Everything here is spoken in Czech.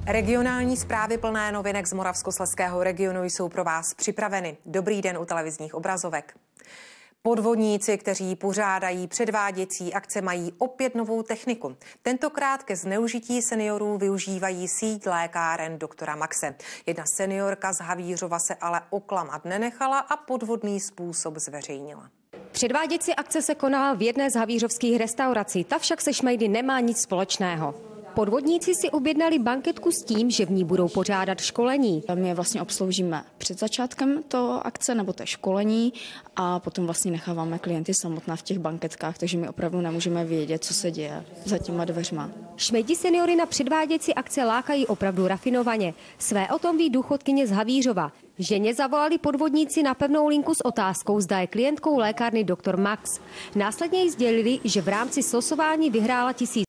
Regionální zprávy plné novinek z Moravskoslezského regionu jsou pro vás připraveny. Dobrý den u televizních obrazovek. Podvodníci, kteří pořádají předváděcí akce, mají opět novou techniku. Tentokrát ke zneužití seniorů využívají síť lékáren doktora Maxe. Jedna seniorka z Havířova se ale oklamat nenechala a podvodný způsob zveřejnila. Předváděcí akce se konala v jedné z havířovských restaurací, ta však se šmejdy nemá nic společného. Podvodníci si objednali banketku s tím, že v ní budou pořádat školení. My je vlastně obsloužíme před začátkem toho akce nebo té školení a potom vlastně necháváme klienty samotná v těch banketkách, takže my opravdu nemůžeme vědět, co se děje za těma dveřma. Šmejdi seniory na předváděcí akce lákají opravdu rafinovaně. Své o tom ví důchodkyně z Havířova. Ženě zavolali podvodníci na pevnou linku s otázkou, zda je klientkou lékárny Dr. Max. Následně jí sdělili, že v rámci slosování vyhrála 1000